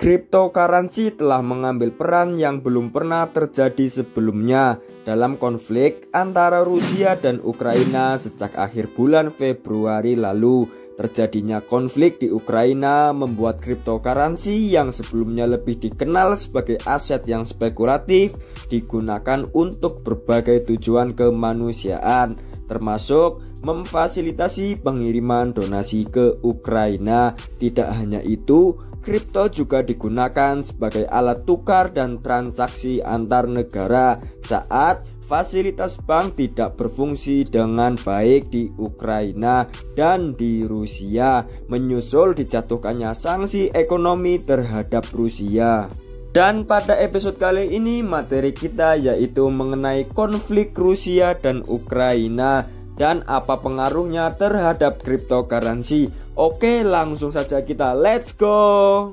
Cryptocurrency telah mengambil peran yang belum pernah terjadi sebelumnya dalam konflik antara Rusia dan Ukraina sejak akhir bulan Februari lalu. Terjadinya konflik di Ukraina membuat cryptocurrency yang sebelumnya lebih dikenal sebagai aset yang spekulatif digunakan untuk berbagai tujuan kemanusiaan, termasuk memfasilitasi pengiriman donasi ke Ukraina. Tidak hanya itu, kripto juga digunakan sebagai alat tukar dan transaksi antar negara saat fasilitas bank tidak berfungsi dengan baik di Ukraina dan di Rusia, menyusul dijatuhkannya sanksi ekonomi terhadap Rusia. Dan pada episode kali ini materi kita yaitu mengenai konflik Rusia dan Ukraina dan apa pengaruhnya terhadap cryptocurrency. Oke, langsung saja kita let's go.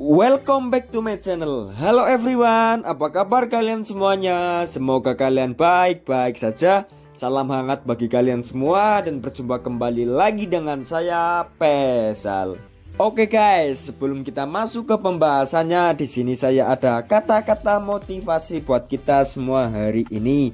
Welcome back to my channel. Halo everyone, apa kabar kalian semuanya? Semoga kalian baik-baik saja. Salam hangat bagi kalian semua dan berjumpa kembali lagi dengan saya Pesal. Oke guys, sebelum kita masuk ke pembahasannya, di sini saya ada kata-kata motivasi buat kita semua hari ini.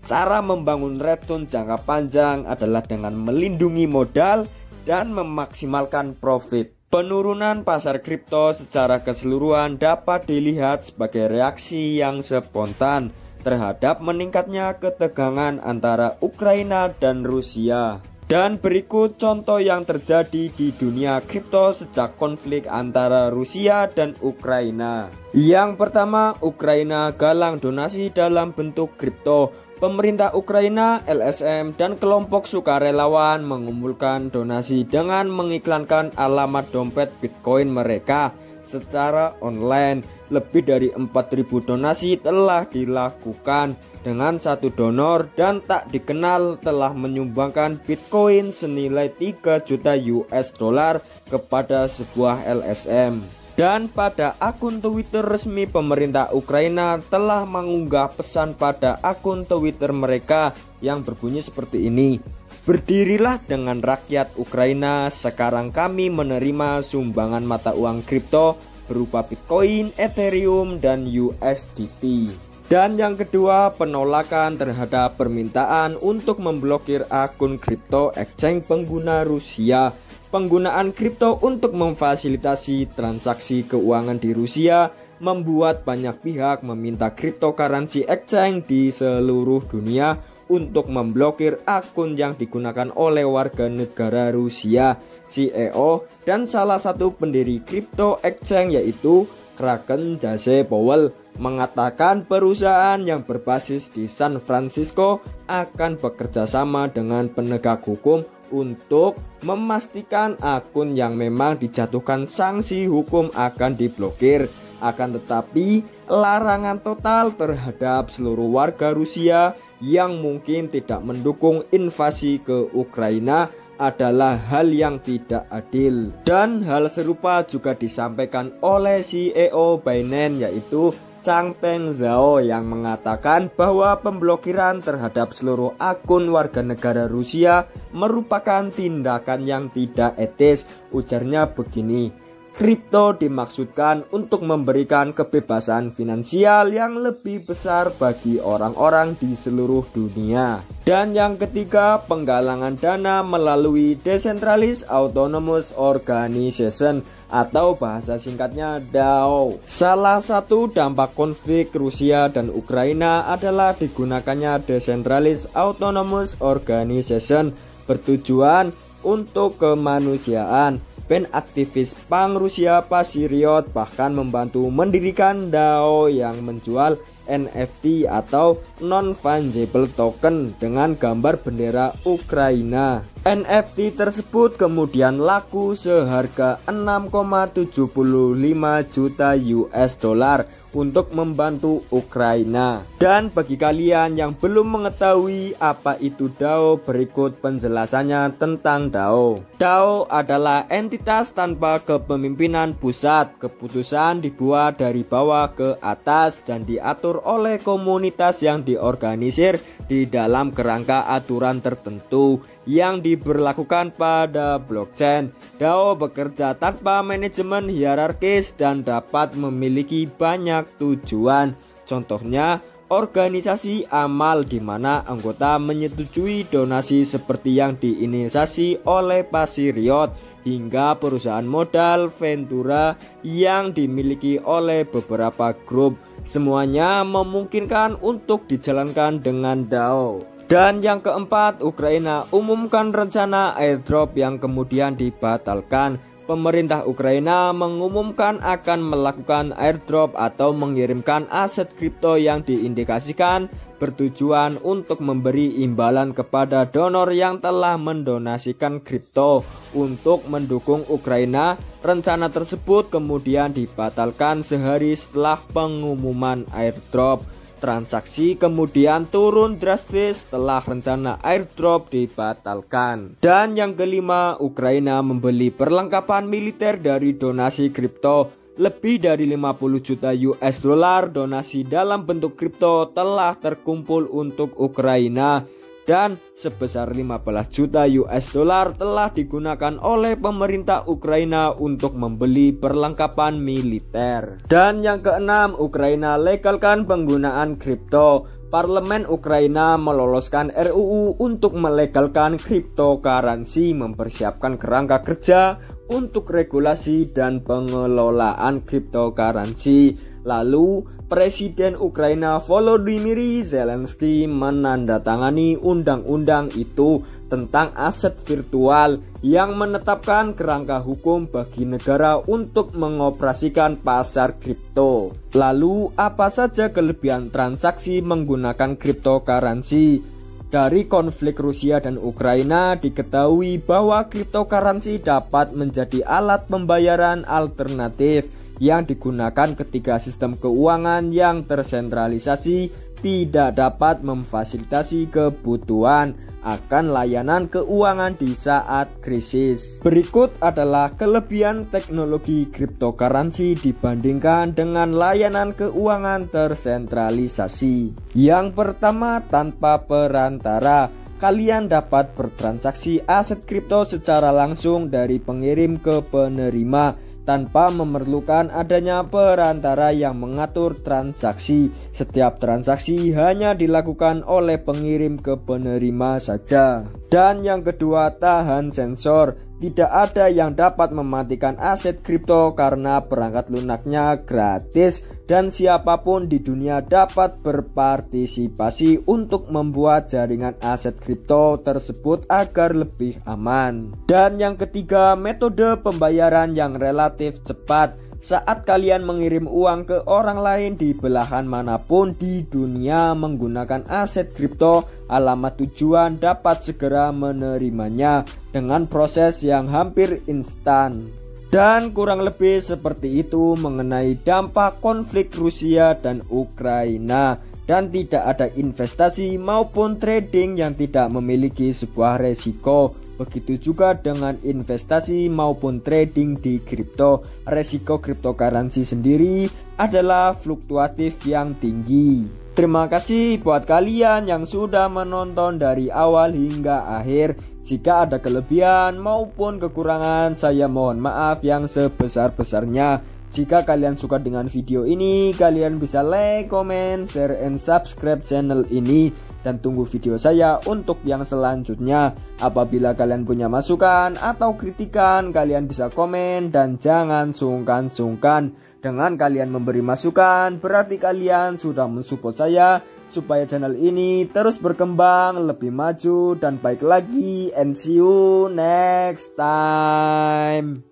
Cara membangun return jangka panjang adalah dengan melindungi modal dan memaksimalkan profit. Penurunan pasar kripto secara keseluruhan dapat dilihat sebagai reaksi yang spontan terhadap meningkatnya ketegangan antara Ukraina dan Rusia. Dan berikut contoh yang terjadi di dunia kripto sejak konflik antara Rusia dan Ukraina. Yang pertama, Ukraina galang donasi dalam bentuk kripto. Pemerintah Ukraina, LSM, dan kelompok sukarelawan mengumpulkan donasi dengan mengiklankan alamat dompet Bitcoin mereka secara online. Lebih dari 4.000 donasi telah dilakukan dengan satu donor dan tak dikenal telah menyumbangkan Bitcoin senilai 3 juta US dollar kepada sebuah LSM. Dan pada akun Twitter resmi pemerintah Ukraina telah mengunggah pesan pada akun Twitter mereka yang berbunyi seperti ini. Berdirilah dengan rakyat Ukraina, sekarang kami menerima sumbangan mata uang kripto berupa Bitcoin, Ethereum, dan USDT. Dan yang kedua, penolakan terhadap permintaan untuk memblokir akun kripto exchange pengguna Rusia. Penggunaan kripto untuk memfasilitasi transaksi keuangan di Rusia membuat banyak pihak meminta cryptocurrency exchange di seluruh dunia untuk memblokir akun yang digunakan oleh warga negara Rusia. CEO dan salah satu pendiri crypto exchange yaitu Kraken Jesse Powell mengatakan perusahaan yang berbasis di San Francisco akan bekerja sama dengan penegak hukum untuk memastikan akun yang memang dijatuhkan sanksi hukum akan diblokir. Akan tetapi larangan total terhadap seluruh warga Rusia yang mungkin tidak mendukung invasi ke Ukraina adalah hal yang tidak adil. Dan hal serupa juga disampaikan oleh CEO Binance yaitu Changpeng Zhao yang mengatakan bahwa pemblokiran terhadap seluruh akun warga negara Rusia merupakan tindakan yang tidak etis. Ujarnya begini, kripto dimaksudkan untuk memberikan kebebasan finansial yang lebih besar bagi orang-orang di seluruh dunia. Dan yang ketiga, penggalangan dana melalui Decentralized Autonomous Organization atau bahasa singkatnya DAO. Salah satu dampak konflik Rusia dan Ukraina adalah digunakannya Decentralized Autonomous Organization bertujuan untuk kemanusiaan. Band aktivis punk Rusia Pasiriot bahkan membantu mendirikan DAO yang menjual NFT atau non-fungible token dengan gambar bendera Ukraina. NFT tersebut kemudian laku seharga 6,75 juta US dollar untuk membantu Ukraina. Dan bagi kalian yang belum mengetahui apa itu DAO, berikut penjelasannya tentang DAO. DAO adalah entitas tanpa kepemimpinan pusat. Keputusan dibuat dari bawah ke atas dan diatur diatur oleh komunitas yang diorganisir di dalam kerangka aturan tertentu yang diberlakukan pada blockchain. DAO bekerja tanpa manajemen hierarkis dan dapat memiliki banyak tujuan. Contohnya, organisasi amal di mana anggota menyetujui donasi seperti yang diinisiasi oleh Pasiriot, hingga perusahaan modal Ventura yang dimiliki oleh beberapa grup. Semuanya memungkinkan untuk dijalankan dengan DAO. Dan yang keempat, Ukraina umumkan rencana airdrop yang kemudian dibatalkan. Pemerintah Ukraina mengumumkan akan melakukan airdrop atau mengirimkan aset kripto yang diindikasikan bertujuan untuk memberi imbalan kepada donor yang telah mendonasikan kripto untuk mendukung Ukraina. Rencana tersebut kemudian dibatalkan sehari setelah pengumuman airdrop. Transaksi kemudian turun drastis setelah rencana airdrop dibatalkan. Dan yang kelima, Ukraina membeli perlengkapan militer dari donasi kripto. Lebih dari 50 juta US dollar donasi dalam bentuk kripto telah terkumpul untuk Ukraina, dan sebesar 15 juta US dollar telah digunakan oleh pemerintah Ukraina untuk membeli perlengkapan militer. Dan yang keenam, Ukraina legalkan penggunaan kripto. Parlemen Ukraina meloloskan RUU untuk melegalkan cryptocurrency, mempersiapkan kerangka kerja untuk regulasi dan pengelolaan cryptocurrency. Lalu, Presiden Ukraina Volodymyr Zelensky menandatangani undang-undang itu tentang aset virtual yang menetapkan kerangka hukum bagi negara untuk mengoperasikan pasar kripto. Lalu, apa saja kelebihan transaksi menggunakan cryptocurrency? Dari konflik Rusia dan Ukraina diketahui bahwa cryptocurrency dapat menjadi alat pembayaran alternatif yang digunakan ketika sistem keuangan yang tersentralisasi tidak dapat memfasilitasi kebutuhan akan layanan keuangan di saat krisis. Berikut adalah kelebihan teknologi cryptocurrency dibandingkan dengan layanan keuangan tersentralisasi. Yang pertama, tanpa perantara. Kalian dapat bertransaksi aset kripto secara langsung dari pengirim ke penerima tanpa memerlukan adanya perantara yang mengatur transaksi. Setiap transaksi hanya dilakukan oleh pengirim ke penerima saja. Dan yang kedua, tahan sensor. Tidak ada yang dapat mematikan aset kripto karena perangkat lunaknya gratis dan siapapun di dunia dapat berpartisipasi untuk membuat jaringan aset kripto tersebut agar lebih aman. Dan yang ketiga, metode pembayaran yang relatif cepat. Saat kalian mengirim uang ke orang lain di belahan manapun di dunia menggunakan aset kripto, alamat tujuan dapat segera menerimanya dengan proses yang hampir instan. Dan kurang lebih seperti itu mengenai dampak konflik Rusia dan Ukraina. Dan tidak ada investasi maupun trading yang tidak memiliki sebuah resiko. Begitu juga dengan investasi maupun trading di kripto. Resiko cryptocurrency sendiri adalah fluktuatif yang tinggi. Terima kasih buat kalian yang sudah menonton dari awal hingga akhir. Jika ada kelebihan maupun kekurangan, saya mohon maaf yang sebesar-besarnya. Jika kalian suka dengan video ini, kalian bisa like, comment, share, and subscribe channel ini. Dan tunggu video saya untuk yang selanjutnya. Apabila kalian punya masukan atau kritikan, kalian bisa komen dan jangan sungkan-sungkan. Dengan kalian memberi masukan, berarti kalian sudah mensupport saya supaya channel ini terus berkembang, lebih maju dan baik lagi. And see you next time.